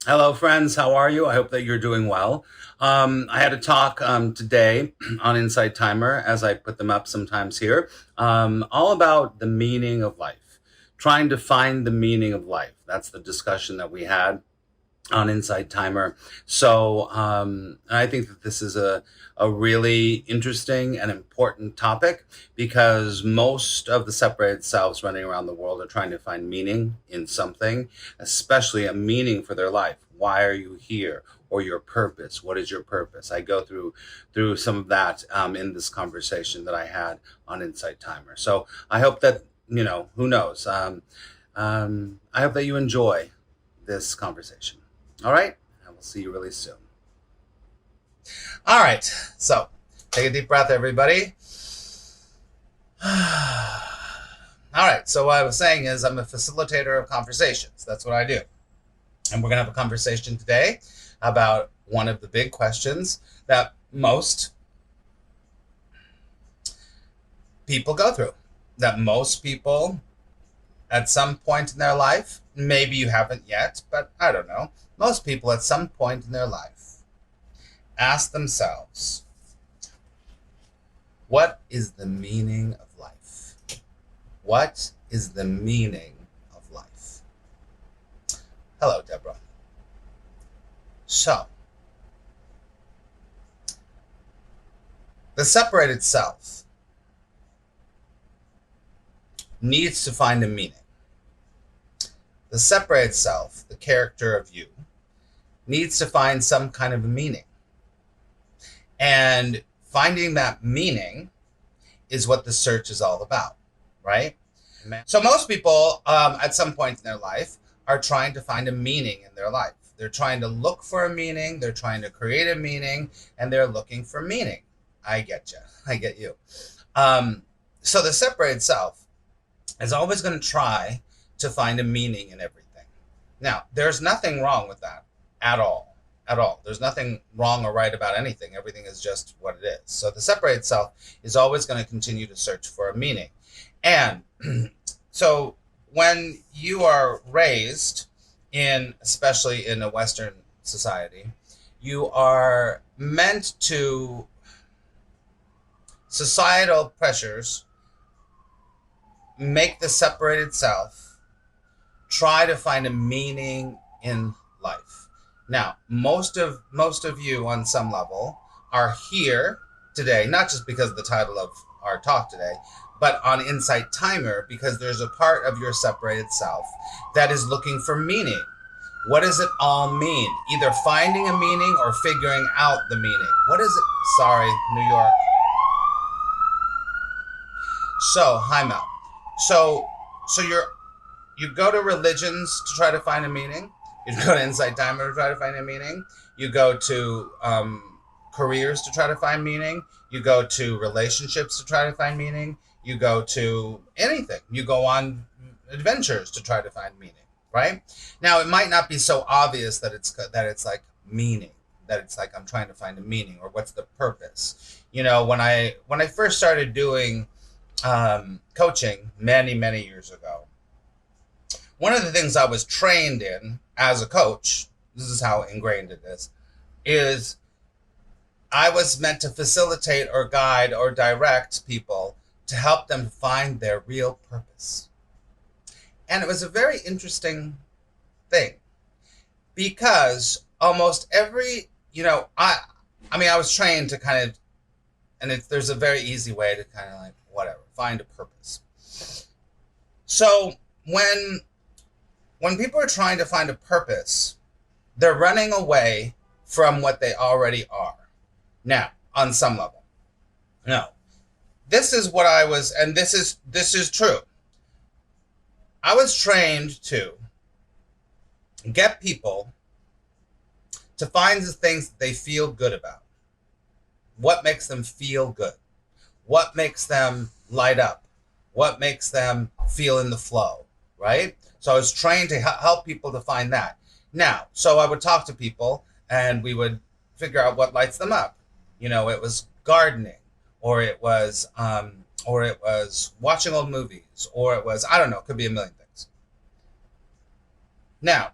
Hello, friends. How are you? I hope that you're doing well. I had a talk today on Insight Timer, as I put them up sometimes here, all about the meaning of life, trying to find the meaning of life. That's the discussion that we had on Inside Timer. So I think that this is a really interesting and important topic because most of the separated selves running around the world are trying to find meaning in something, especially a meaning for their life. Why are you here? Or your purpose. What is your purpose? I go through some of that in this conversation that I had on Insight Timer. So I hope that, who knows? I hope that you enjoy this conversation. All right, and we'll see you really soon. All right, so take a deep breath, everybody. All right, so what I was saying is I'm a facilitator of conversations. That's what I do. And we're going to have a conversation today about one of the big questions that most people go through, that most people at some point in their life, maybe you haven't yet, but I don't know, most people at some point in their life ask themselves, what is the meaning of life? What is the meaning of life? Hello, Deborah. So, the separated self needs to find a meaning. The separated self, the character of you, needs to find some kind of a meaning. And finding that meaning is what the search is all about, right? So most people at some point in their life are trying to find a meaning in their life. They're trying to look for a meaning, they're trying to create a meaning, and they're looking for meaning. I get you. I get you. So the separated self is always going to try to find a meaning in everything. Now, there's nothing wrong with that at all. At all. There's nothing wrong or right about anything. Everything is just what it is. So the separated self is always going to continue to search for a meaning. And so when you are raised in, especially in a Western society, you are meant to, societal pressures make the separated self try to find a meaning in life. Now, most of you on some level are here today, not just because of the title of our talk today, but on Insight Timer because there's a part of your separated self that is looking for meaning. What does it all mean? Either finding a meaning or figuring out the meaning. What is it? Sorry, New York. So, hi Mel. So you go to religions to try to find a meaning. You go to Insight Timer to try to find a meaning. You go to careers to try to find meaning. You go to relationships to try to find meaning. You go to anything. You go on adventures to try to find meaning, right? Now, it might not be so obvious that it's like meaning, that it's like I'm trying to find a meaning or what's the purpose. You know, when I first started doing coaching many years ago, one of the things I was trained in as a coach, this is how ingrained it is I was meant to facilitate or guide or direct people to help them find their real purpose. And it was a very interesting thing because almost every, I was trained to kind of, and there's a very easy way to kind of like, whatever, find a purpose. So when people are trying to find a purpose, they're running away from what they already are. Now, on some level. No. This is what I was, and this is true. I was trained to get people to find the things that they feel good about. What makes them feel good? What makes them light up? What makes them feel in the flow, right? So I was trained to help people to find that. Now, so I would talk to people and we would figure out what lights them up. It was gardening, or it was watching old movies, or it was, I don't know, it could be a million things. Now,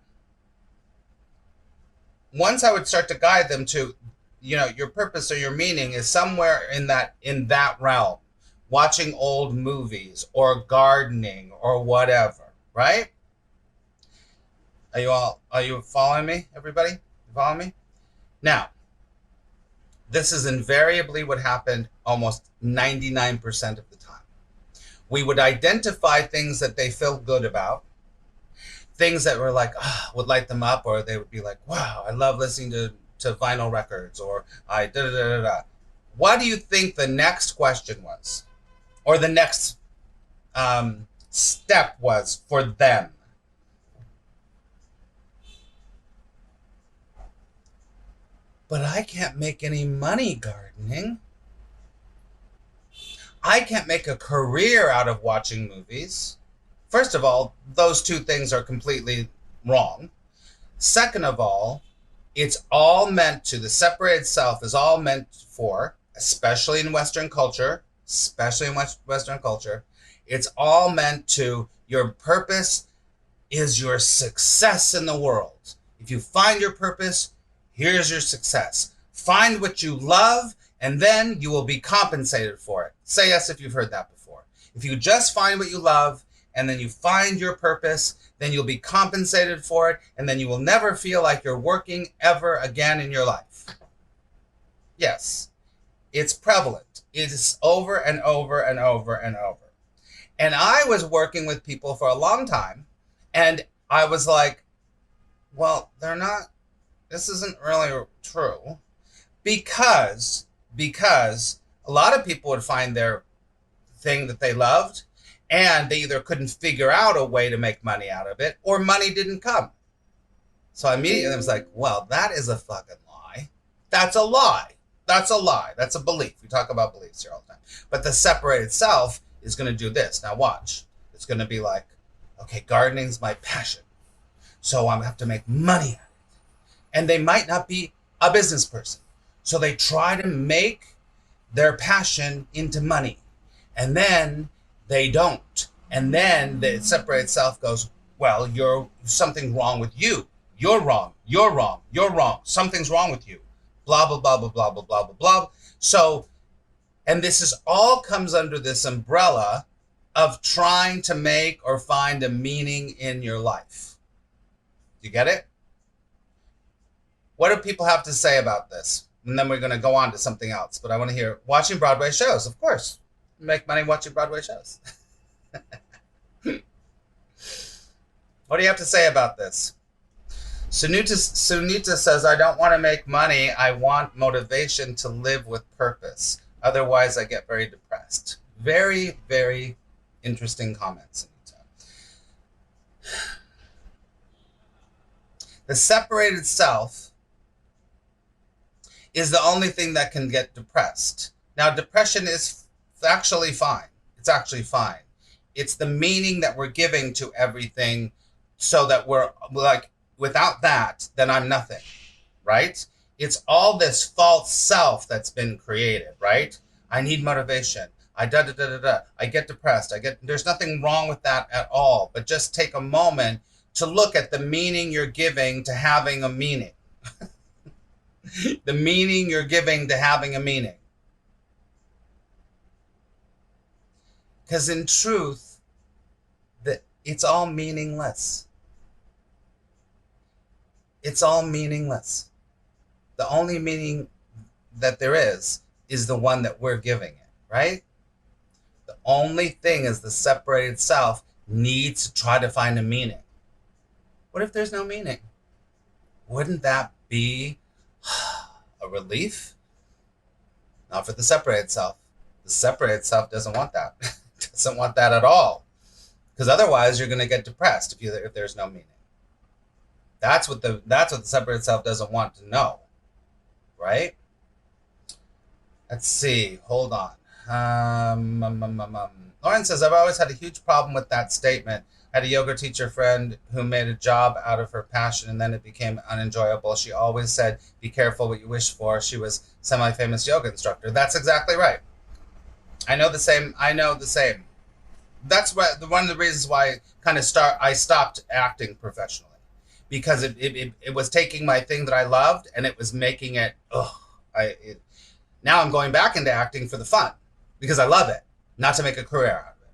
once I would start to guide them to, your purpose or your meaning is somewhere in that realm, watching old movies or gardening or whatever, right? Are you following me, everybody? You following me? Now, this is invariably what happened almost 99% of the time. We would identify things that they feel good about, things that were like, would light them up, or they would be like, wow, I love listening to vinyl records, or I da da da da da. What do you think the next question was? Or the next step was for them? But I can't make any money gardening. I can't make a career out of watching movies. First of all, those two things are completely wrong. Second of all, it's all meant to, the separated self is all meant for, especially in Western culture, it's all meant to, your purpose is your success in the world. If you find your purpose, here's your success. Find what you love, and then you will be compensated for it. Say yes if you've heard that before. If you just find what you love, and then you find your purpose, then you'll be compensated for it, and then you will never feel like you're working ever again in your life. Yes, it's prevalent. It is over and over and over and over. And I was working with people for a long time, and I was like, well, this isn't really true, because a lot of people would find their thing that they loved, and they either couldn't figure out a way to make money out of it, or money didn't come. So I immediately was like, well, that is a fucking lie. That's a lie. That's a lie. That's a belief. We talk about beliefs here all the time. But the separated self is going to do this. Now watch. It's going to be like, okay, gardening's my passion, so I have to make money at it. And they might not be a business person, so they try to make their passion into money. And then they don't. And then the separated self goes, well, you're something wrong with you. You're wrong. You're wrong. You're wrong. Something's wrong with you. Blah, blah, blah, blah, blah, blah, blah, blah, blah. So, and this is all comes under this umbrella of trying to make or find a meaning in your life. Do you get it? What do people have to say about this? And then we're going to go on to something else. But I want to hear, watching Broadway shows, of course. Make money watching Broadway shows. What do you have to say about this? Sunita says, I don't want to make money. I want motivation to live with purpose. Otherwise, I get very depressed. Very, very interesting comments, Sunita. The separated self is the only thing that can get depressed. Now, depression is actually fine. It's actually fine. It's the meaning that we're giving to everything, so that we're like, without that, then I'm nothing, right? It's all this false self that's been created, right? I need motivation. I get depressed. There's nothing wrong with that at all. But just take a moment to look at the meaning you're giving to having a meaning. The meaning you're giving to having a meaning. Because in truth, it's all meaningless. It's all meaningless. The only meaning that there is the one that we're giving it, right? The only thing is the separated self needs to try to find a meaning. What if there's no meaning? Wouldn't that be a relief? Not for the separated self. The separated self doesn't want that. Doesn't want that at all. Because otherwise you're going to get depressed if there's no meaning. That's what the separated self doesn't want to know, right? Let's see. Hold on. Lauren says, I've always had a huge problem with that statement. I had a yoga teacher friend who made a job out of her passion, and then it became unenjoyable. She always said, be careful what you wish for. She was a semi-famous yoga instructor. That's exactly right. I know the same. That's one of the reasons why I stopped acting professionally. because it was taking my thing that I loved and it was making it, now I'm going back into acting for the fun because I love it, not to make a career out of it,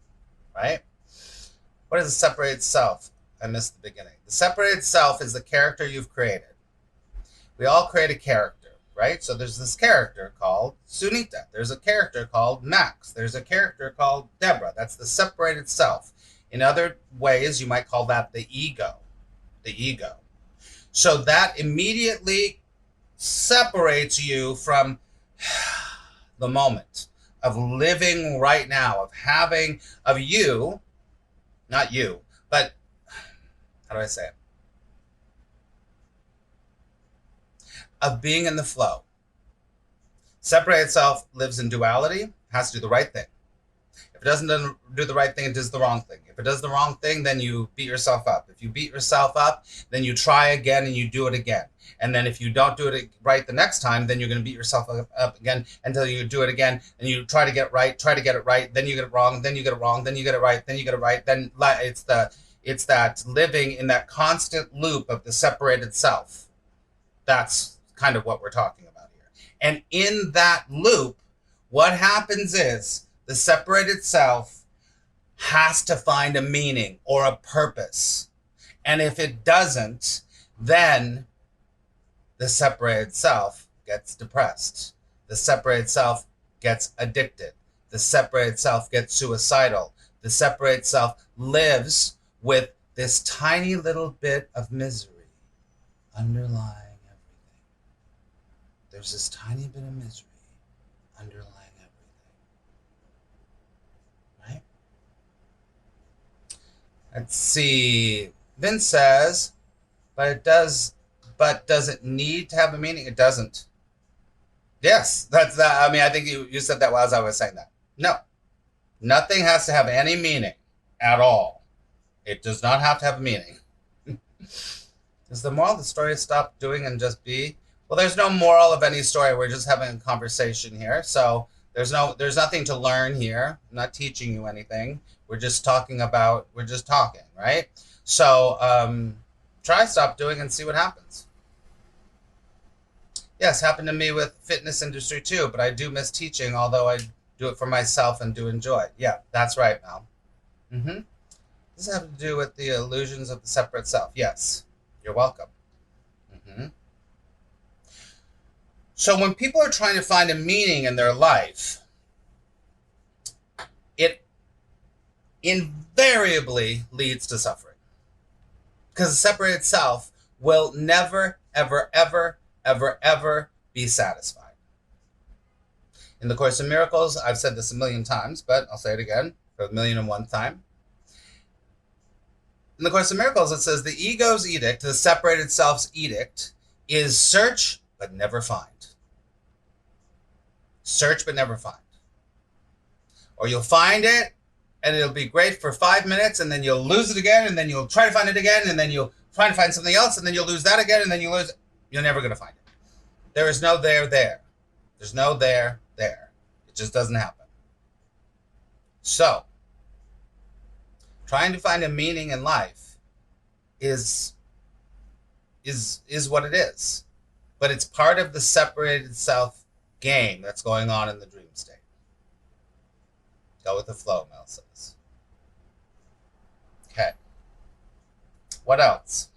right? What is the separated self? I missed the beginning. The separated self is the character you've created. We all create a character, right? So there's this character called Sunita. There's a character called Max. There's a character called Deborah. That's the separated self. In other ways, you might call that the ego. The ego. So that immediately separates you from the moment of living right now, of you, not you, but how do I say it? Of being in the flow. Separated self lives in duality, has to do the right thing. If it doesn't do the right thing, it does the wrong thing. If it does the wrong thing, then you beat yourself up. If you beat yourself up, then you try again and you do it again. And then if you don't do it right the next time, then you're going to beat yourself up again until you do it again. And you try to get it right, then you get it wrong, then you get it wrong, then you get it right, then you get it right. Then it's that living in that constant loop of the separated self. That's kind of what we're talking about here. And in that loop, what happens is the separated self has to find a meaning or a purpose. And if it doesn't, then the separated self gets depressed. The separated self gets addicted. The separated self gets suicidal. The separated self lives with this tiny little bit of misery underlying everything. There's this tiny bit of misery underlying everything. Right? Let's see. Vince says, but does it need to have a meaning? It doesn't. Yes, that's that. I mean, I think you said that as I was saying that. No, nothing has to have any meaning at all. It does not have to have a meaning. Is the moral of the story stop doing and just be? Well, there's no moral of any story. We're just having a conversation here. So there's nothing to learn here. I'm not teaching you anything. We're just talking, right? So try stop doing and see what happens. Yes, happened to me with fitness industry too, but I do miss teaching, although I do it for myself and do enjoy it. Yeah, that's right, Mel. Does it have to do with the illusions of the separate self? Yes, you're welcome. So when people are trying to find a meaning in their life, it invariably leads to suffering. Because the separated self will never, ever, ever, ever, ever be satisfied. In the Course in Miracles, I've said this a million times, but I'll say it again for 1,000,001th time. In the Course in Miracles, it says the ego's edict, the separated self's edict, is search but never find. Search but never find. Or you'll find it, and it'll be great for 5 minutes, and then you'll lose it again, and then you'll try to find it again, and then you'll try to find something else, and then you'll lose that again, and then you'll lose it. You're never going to find it. There is no there. There's no there. It just doesn't happen. So, trying to find a meaning in life is what it is. But it's part of the separated self game that's going on in the dream state. Go with the flow, Mel says. Okay. What else?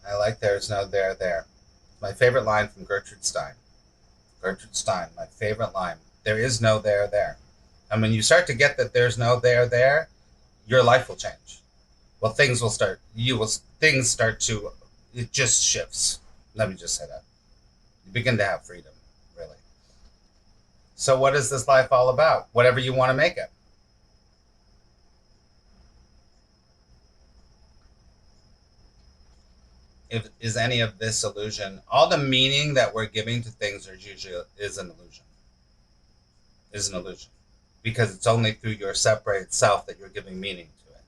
I like there's no there. My favorite line from Gertrude Stein. Gertrude Stein, my favorite line. There is no there. And when you start to get that there's no there, your life will change. Well, things start to, it just shifts. Let me just say that. You begin to have freedom, really. So what is this life all about? Whatever you want to make it. is any of this illusion. All the meaning that we're giving to things is an illusion. Is an illusion. Because it's only through your separated self that you're giving meaning to it.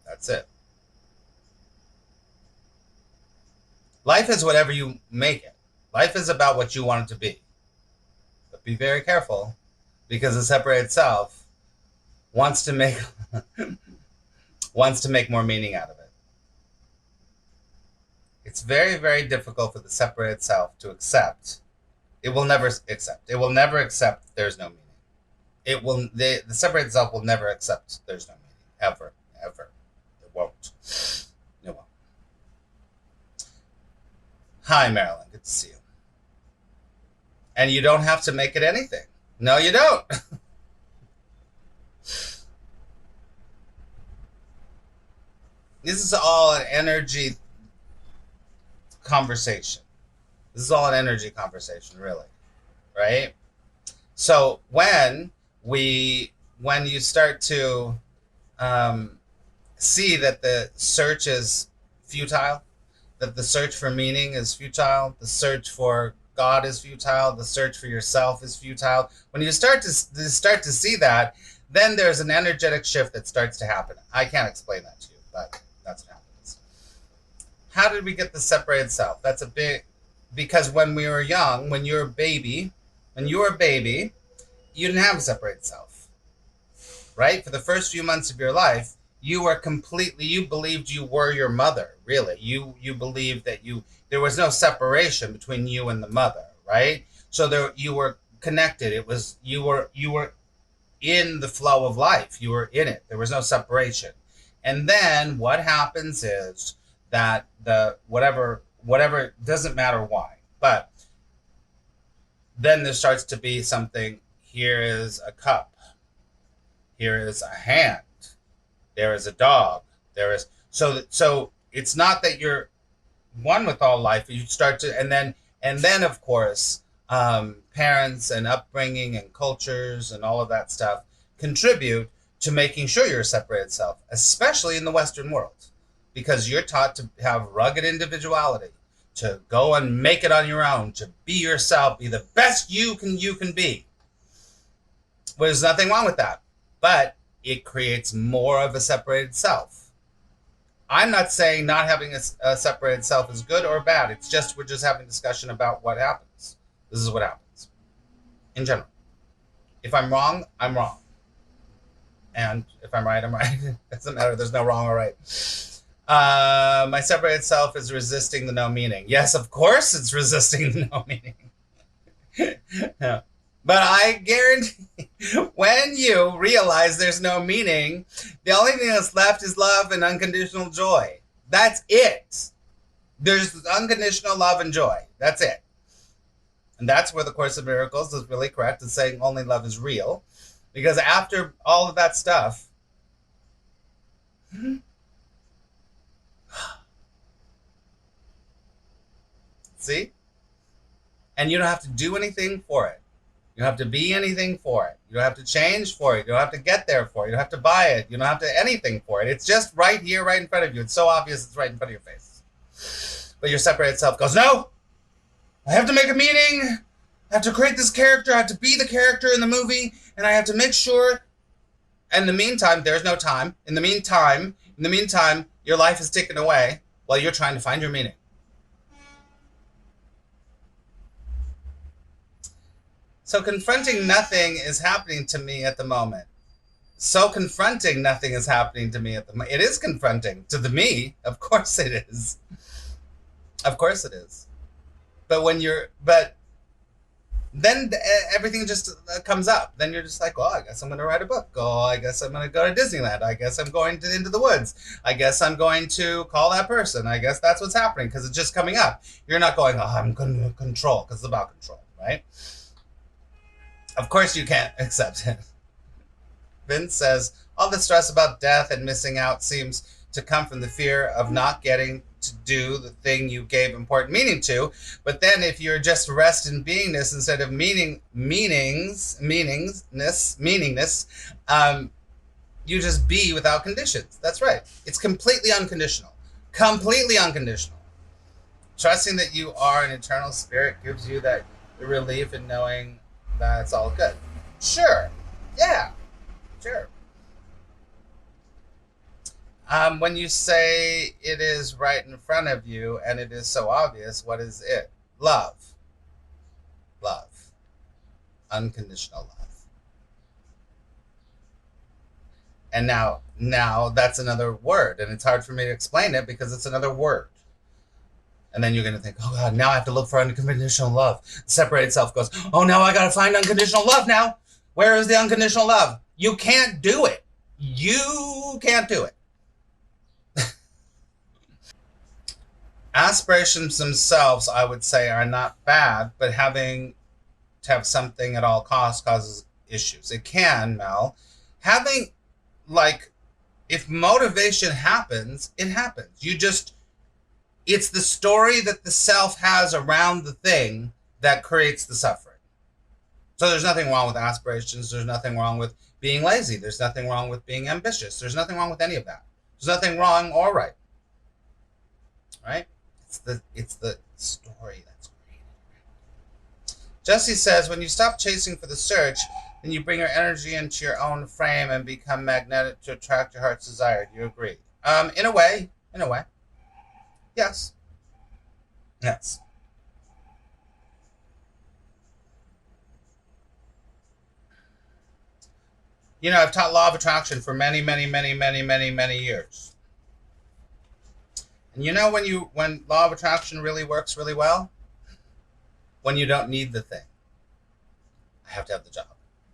That's it. Life is whatever you make it. Life is about what you want it to be. But be very careful, because the separated self wants to make more meaning out of it. It's very, very difficult for the separated self to accept. It will never accept. It will never accept there's no meaning. The separated self will never accept there's no meaning. Ever. It won't. It won't. Hi, Marilyn. Good to see you. And you don't have to make it anything. No, you don't. This is all an energy conversation. This is all an energy conversation, really. Right? So when you start to see that the search is futile, that the search for meaning is futile, the search for God is futile, the search for yourself is futile. When you start to see that, then there's an energetic shift that starts to happen. I can't explain that to you, but that's what happens. How did we get the separated self? That's a big, because when we were young, when you were a baby, you didn't have a separated self, right? For the first few months of your life, you believed you were your mother, really. You believed that there was no separation between you and the mother, right? So you were connected. It was, you were in the flow of life. You were in it. There was no separation. And then what happens is that whatever, doesn't matter why, but then there starts to be something. Here is a cup. Here is a hand. There is a dog. There is, so it's not that you're one with all life. You start to, and then of course, parents and upbringing and cultures and all of that stuff contribute to making sure you're a separated self, especially in the Western world, because you're taught to have rugged individuality, to go and make it on your own, to be yourself, be the best you can be. Well, there's nothing wrong with that, but it creates more of a separated self. I'm not saying not having a separated self is good or bad. It's just, we're just having a discussion about what happens. This is what happens in general. If I'm wrong, I'm wrong. And if I'm right, I'm right. It doesn't matter. There's no wrong or right. My separated self is resisting the no meaning. Yes, of course it's resisting the no meaning. Yeah. But I guarantee, when you realize there's no meaning, the only thing that's left is love and unconditional joy. That's it. There's unconditional love and joy. That's it. And that's where the Course of Miracles is really correct in saying only love is real. Because after all of that stuff, see? And you don't have to do anything for it. You don't have to be anything for it. You don't have to change for it. You don't have to get there for it. You don't have to buy it. You don't have to anything for it. It's just right here, right in front of you. It's so obvious it's right in front of your face. But your separated self goes, no, I have to make a meaning. I have to create this character. I have to be the character in the movie. And I have to make sure. And in the meantime, there's no time. In the meantime, your life is taken away while you're trying to find your meaning. So confronting nothing is happening to me at the moment. So confronting nothing is happening to me at the moment. It is confronting to the me. Of course it is. Of course it is. But then everything just comes up. Then you're just like, well, I guess I'm going to write a book. Oh, I guess I'm going to go to Disneyland. I guess I'm going into the woods. I guess I'm going to call that person. I guess that's what's happening because it's just coming up. You're not going, oh, I'm going to control, because it's about control, right? Of course you can't accept it. Vince says, all the stress about death and missing out seems to come from the fear of not getting to do the thing you gave important meaning to. But then if you're just rest in beingness instead of meaningness, you just be without conditions. That's right. It's completely unconditional. Completely unconditional. Trusting that you are an eternal spirit gives you that relief in knowing that it's all good. Sure. Yeah. Sure. When you say it is right in front of you and it is so obvious, what is it? Love. Love. Unconditional love. And now that's another word, and it's hard for me to explain it because it's another word. And then you're going to think, oh God, now I have to look for unconditional love. The separated self goes, oh, now I got to find unconditional love now. Where is the unconditional love? You can't do it. You can't do it. Aspirations themselves, I would say, are not bad, but having to have something at all costs causes issues. It can, Mel. Having, like, if motivation happens, it happens. It's the story that the self has around the thing that creates the suffering. So there's nothing wrong with aspirations. There's nothing wrong with being lazy. There's nothing wrong with being ambitious. There's nothing wrong with any of that. There's nothing wrong or right. Right? It's the story that's created. Jesse says, when you stop chasing for the search, then you bring your energy into your own frame and become magnetic to attract your heart's desire. Do you agree? In a way. Yes. Yes. You know, I've taught law of attraction for many, many, many, many, many, many years. And you know when law of attraction really works really well? When you don't need the thing. I have to have the job.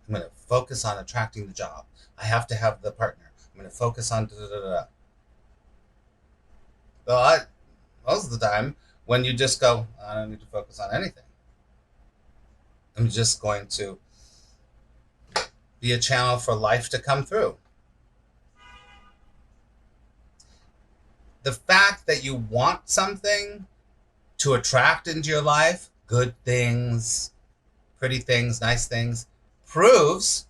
I'm going to focus on attracting the job. I have to have the partner. I'm going to focus on da-da-da-da. But most of the time, when you just go, I don't need to focus on anything. I'm just going to be a channel for life to come through. The fact that you want something to attract into your life, good things, pretty things, nice things, proves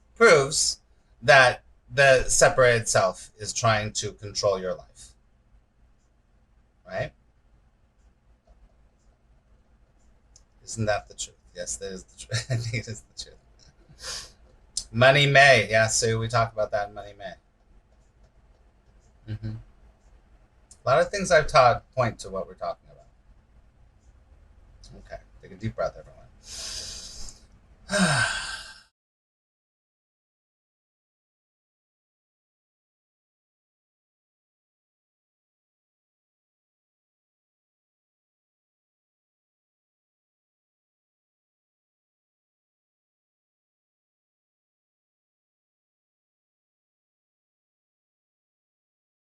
that the separated self is trying to control your life. Right? Isn't that the truth? Yes, that is the truth. I think it is the truth. Money May. Yeah, so we talked about that in Money May. Mm-hmm. A lot of things I've taught point to what we're talking about. Okay, take a deep breath, everyone.